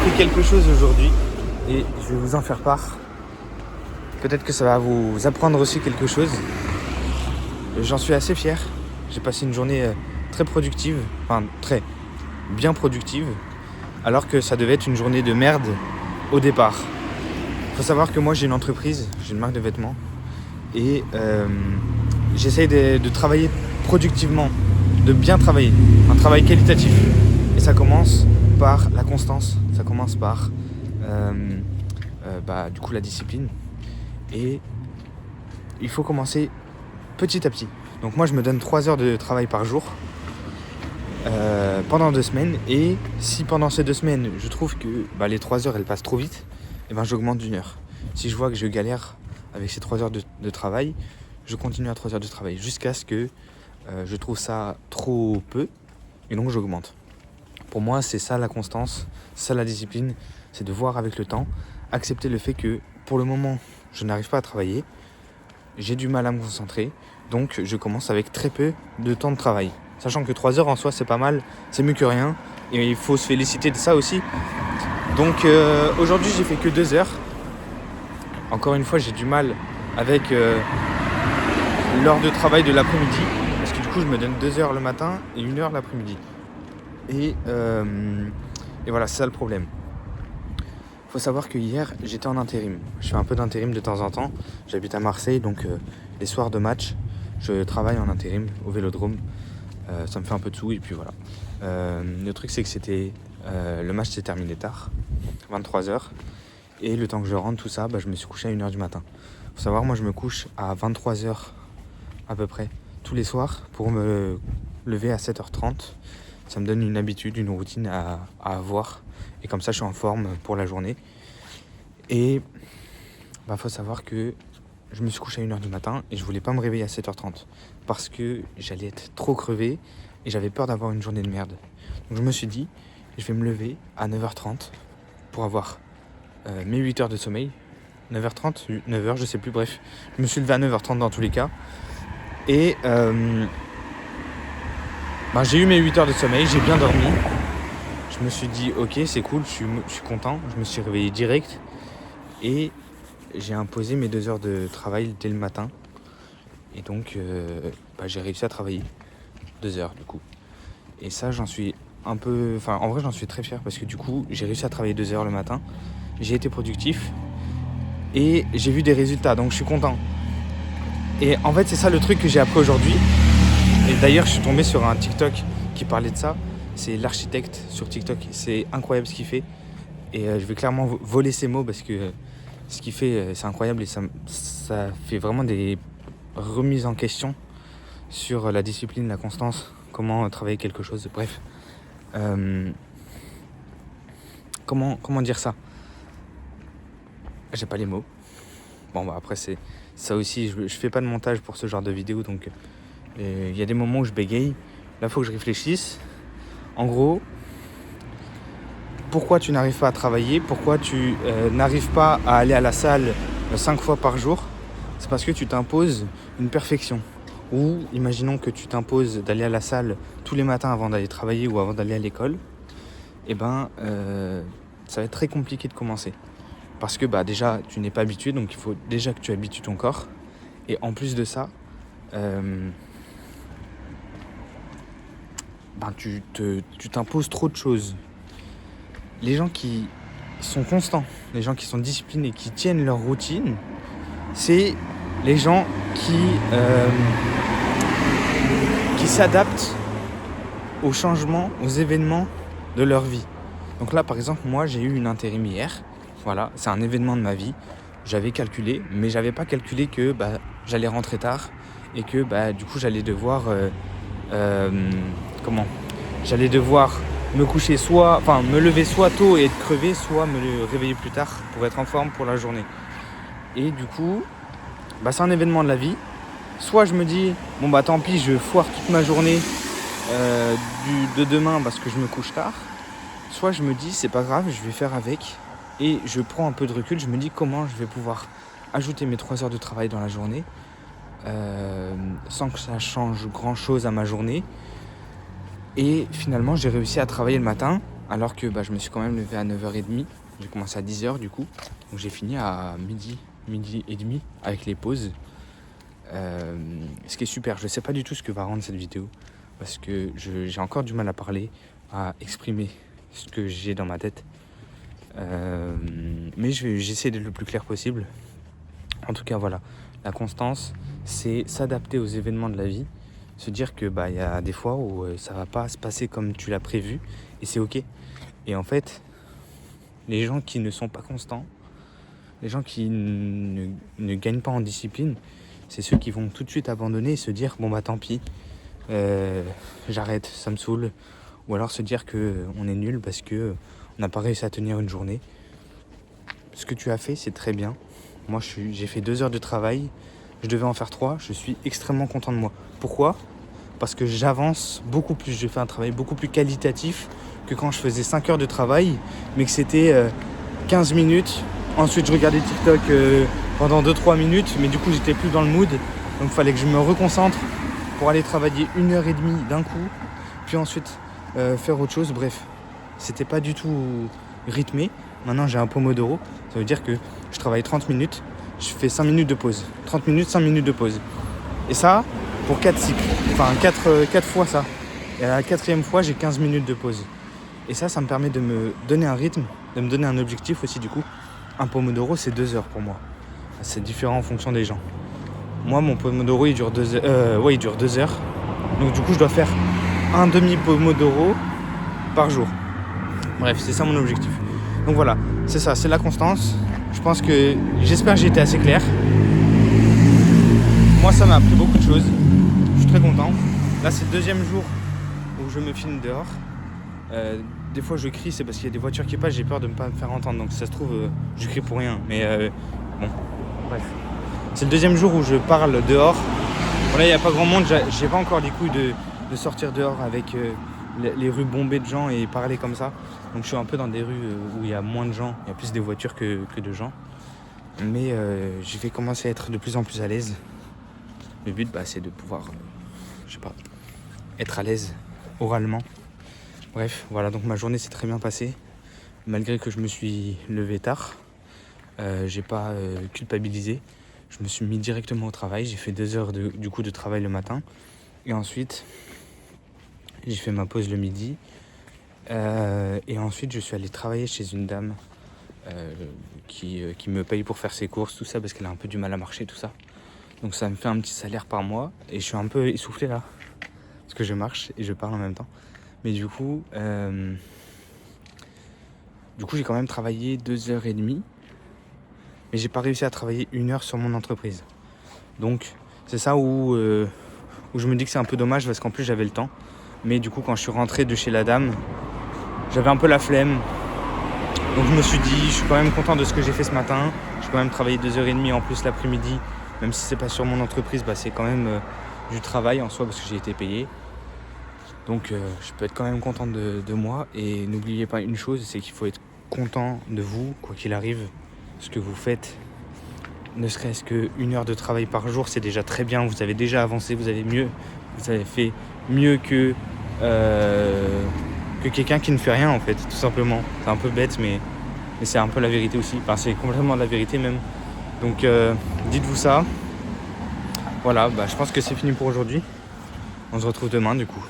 appris quelque chose aujourd'hui et je vais vous en faire part. Peut-être que ça va vous apprendre aussi quelque chose. J'en suis assez fier. J'ai passé une journée très productive, enfin très bien productive, alors que ça devait être une journée de merde au départ. Il faut savoir que moi j'ai une entreprise, j'ai une marque de vêtements et j'essaye de travailler productivement, de bien travailler, un travail qualitatif. Et ça commence par la constance, ça commence par du coup la discipline. Et il faut commencer petit à petit. Donc moi je me donne 3 heures de travail par jour pendant 2 semaines. Et si pendant ces 2 semaines je trouve que les 3 heures elles passent trop vite, j'augmente d'1 heure. Si je vois que je galère avec ces 3 heures de travail, je continue à 3 heures de travail jusqu'à ce que je trouve ça trop peu et donc j'augmente. Pour moi c'est ça la constance, c'est ça la discipline, c'est de voir avec le temps, accepter le fait que pour le moment je n'arrive pas à travailler, j'ai du mal à me concentrer, donc je commence avec très peu de temps de travail. Sachant que 3 heures en soi c'est pas mal, c'est mieux que rien, et il faut se féliciter de ça aussi. Donc aujourd'hui j'ai fait que 2 heures. Encore une fois j'ai du mal avec l'heure de travail de l'après-midi, parce que du coup je me donne 2 heures le matin et 1 heure l'après-midi. Et voilà, c'est ça le problème. Faut savoir que hier j'étais en intérim. Je fais un peu d'intérim de temps en temps. J'habite à Marseille, donc les soirs de match, je travaille en intérim au Vélodrome. Ça me fait un peu de sous et puis voilà. Le truc c'est que le match s'est terminé tard, 23h. Et le temps que je rentre, tout ça, je me suis couché à 1h du matin. Faut savoir, moi je me couche à 23h à peu près tous les soirs pour me lever à 7h30. Ça me donne une habitude, une routine à avoir. Et comme ça, je suis en forme pour la journée. Et faut savoir que je me suis couché à 1h du matin et je voulais pas me réveiller à 7h30 parce que j'allais être trop crevé et j'avais peur d'avoir une journée de merde. Donc je me suis dit, je vais me lever à 9h30 pour avoir mes 8 heures de sommeil. 9h30, 9h, je sais plus, bref. Je me suis levé à 9h30 dans tous les cas. Et j'ai eu mes 8 heures de sommeil, j'ai bien dormi. Je me suis dit, ok, c'est cool, je suis content. Je me suis réveillé direct et j'ai imposé mes 2 heures de travail dès le matin. Et donc, j'ai réussi à travailler 2 heures du coup. Et ça, j'en suis un peu... en vrai, j'en suis très fier parce que du coup, j'ai réussi à travailler 2 heures le matin. J'ai été productif et j'ai vu des résultats, donc je suis content. Et en fait, c'est ça le truc que j'ai appris aujourd'hui. Et d'ailleurs, je suis tombé sur un TikTok qui parlait de ça. C'est l'architecte sur TikTok. C'est incroyable ce qu'il fait. Et je vais clairement voler ses mots parce que ce qu'il fait, c'est incroyable. Et ça fait vraiment des remises en question sur la discipline, la constance, comment travailler quelque chose. Bref. Comment dire ça ? J'ai pas les mots. Après, c'est ça aussi. Je fais pas de montage pour ce genre de vidéo. Donc, il y a des moments où je bégaye. Là, il faut que je réfléchisse. En gros, pourquoi tu n'arrives pas à travailler ? Pourquoi tu n'arrives pas à aller à la salle 5 fois par jour ? C'est parce que tu t'imposes une perfection. Ou imaginons que tu t'imposes d'aller à la salle tous les matins avant d'aller travailler ou avant d'aller à l'école. Ça va être très compliqué de commencer. Parce que déjà, tu n'es pas habitué, donc il faut déjà que tu habitues ton corps. Et en plus de ça, tu t'imposes trop de choses. Les gens qui sont constants, les gens qui sont disciplinés, qui tiennent leur routine, c'est les gens qui s'adaptent aux changements, aux événements de leur vie. Donc là, par exemple, moi, j'ai eu une intérim hier. Voilà, c'est un événement de ma vie. J'avais calculé, mais j'avais pas calculé que j'allais rentrer tard et que du coup j'allais devoir j'allais devoir me lever soit tôt et être crevé, soit me réveiller plus tard pour être en forme pour la journée. Et du coup, c'est un événement de la vie. Soit je me dis tant pis, je foire toute ma journée de demain parce que je me couche tard. Soit je me dis c'est pas grave, je vais faire avec. Et je prends un peu de recul, je me dis comment je vais pouvoir ajouter mes 3 heures de travail dans la journée sans que ça change grand chose à ma journée. Et finalement, j'ai réussi à travailler le matin Alors que je me suis quand même levé à 9h30. J'ai commencé à 10h du coup. Donc j'ai fini à midi et demi avec les pauses. Ce qui est super. Je ne sais pas du tout ce que va rendre cette vidéo. Parce que j'ai encore du mal à parler, à exprimer ce que j'ai dans ma tête. Mais j'essaie d'être le plus clair possible. En tout cas, voilà. La constance, c'est s'adapter aux événements de la vie. Se dire que y a des fois où ça va pas se passer comme tu l'as prévu. Et c'est ok. Et en fait, les gens qui ne sont pas constants, les gens qui ne gagnent pas en discipline, c'est ceux qui vont tout de suite abandonner et se dire tant pis, j'arrête, ça me saoule. Ou alors se dire qu'on est nul parce qu'on n'a pas réussi à tenir une journée. Ce que tu as fait, c'est très bien. Moi, j'ai fait 2 heures de travail. Je devais en faire 3. Je suis extrêmement content de moi. Pourquoi ? Parce que j'avance beaucoup plus. Je fais un travail beaucoup plus qualitatif que quand je faisais 5 heures de travail, mais que c'était 15 minutes. Ensuite, je regardais TikTok pendant 2-3 minutes, mais du coup, j'étais plus dans le mood. Donc, il fallait que je me reconcentre pour aller travailler 1h30 d'un coup, puis ensuite faire autre chose. Bref, c'était pas du tout rythmé. Maintenant, j'ai un Pomodoro. Ça veut dire que je travaille 30 minutes, je fais 5 minutes de pause. 30 minutes, 5 minutes de pause. Et ça, pour 4 cycles. Enfin, 4 fois ça. Et à la 4e fois, j'ai 15 minutes de pause. Et ça me permet de me donner un rythme, de me donner un objectif aussi du coup. Un Pomodoro, c'est 2 heures pour moi. C'est différent en fonction des gens. Moi, mon Pomodoro, il dure 2 heures. Il dure 2 heures. Donc du coup, je dois faire un demi-Pomodoro par jour. Bref, c'est ça mon objectif. Donc voilà, c'est ça, c'est la constance. J'espère que j'ai été assez clair. Moi, ça m'a appris beaucoup de choses. Je suis très content. Là, c'est le 2e jour où je me filme dehors. Des fois, je crie, c'est parce qu'il y a des voitures qui passent. J'ai peur de ne pas me faire entendre. Donc, si ça se trouve, je crie pour rien. Mais bon, bref. C'est le 2e jour où je parle dehors. Bon, là, il n'y a pas grand monde. J'ai pas encore les couilles de sortir dehors avec les rues bombées de gens et parler comme ça. Donc, je suis un peu dans des rues où il y a moins de gens. Il y a plus des voitures que de gens. Mais je vais commencer à être de plus en plus à l'aise. Le but, c'est de pouvoir, être à l'aise oralement. Bref, voilà, donc ma journée s'est très bien passée. Malgré que je me suis levé tard, j'ai pas culpabilisé. Je me suis mis directement au travail. J'ai fait 2 heures de travail le matin. Et ensuite, j'ai fait ma pause le midi. Et ensuite, je suis allé travailler chez une dame qui me paye pour faire ses courses, tout ça, parce qu'elle a un peu du mal à marcher, tout ça. Donc ça me fait un petit salaire par mois. Et je suis un peu essoufflé là, parce que je marche et je parle en même temps. Mais du coup, j'ai quand même travaillé 2h30. Mais j'ai pas réussi à travailler 1 heure sur mon entreprise. Donc c'est ça où je me dis que c'est un peu dommage, parce qu'en plus j'avais le temps. Mais du coup, quand je suis rentré de chez la dame, j'avais un peu la flemme. Donc je me suis dit, je suis quand même content de ce que j'ai fait ce matin. J'ai quand même travaillé 2h30 en plus l'après-midi. Même si c'est pas sur mon entreprise, c'est quand même du travail en soi, parce que j'ai été payé. Donc je peux être quand même content de moi. Et n'oubliez pas une chose, c'est qu'il faut être content de vous, quoi qu'il arrive. Ce que vous faites, ne serait-ce qu'1 heure de travail par jour, c'est déjà très bien. Vous avez déjà avancé, vous avez fait mieux que quelqu'un qui ne fait rien, en fait, tout simplement. C'est un peu bête, mais c'est un peu la vérité aussi. Enfin, c'est complètement la vérité même. Donc dites-vous ça. Voilà, je pense que c'est fini pour aujourd'hui. On se retrouve demain du coup.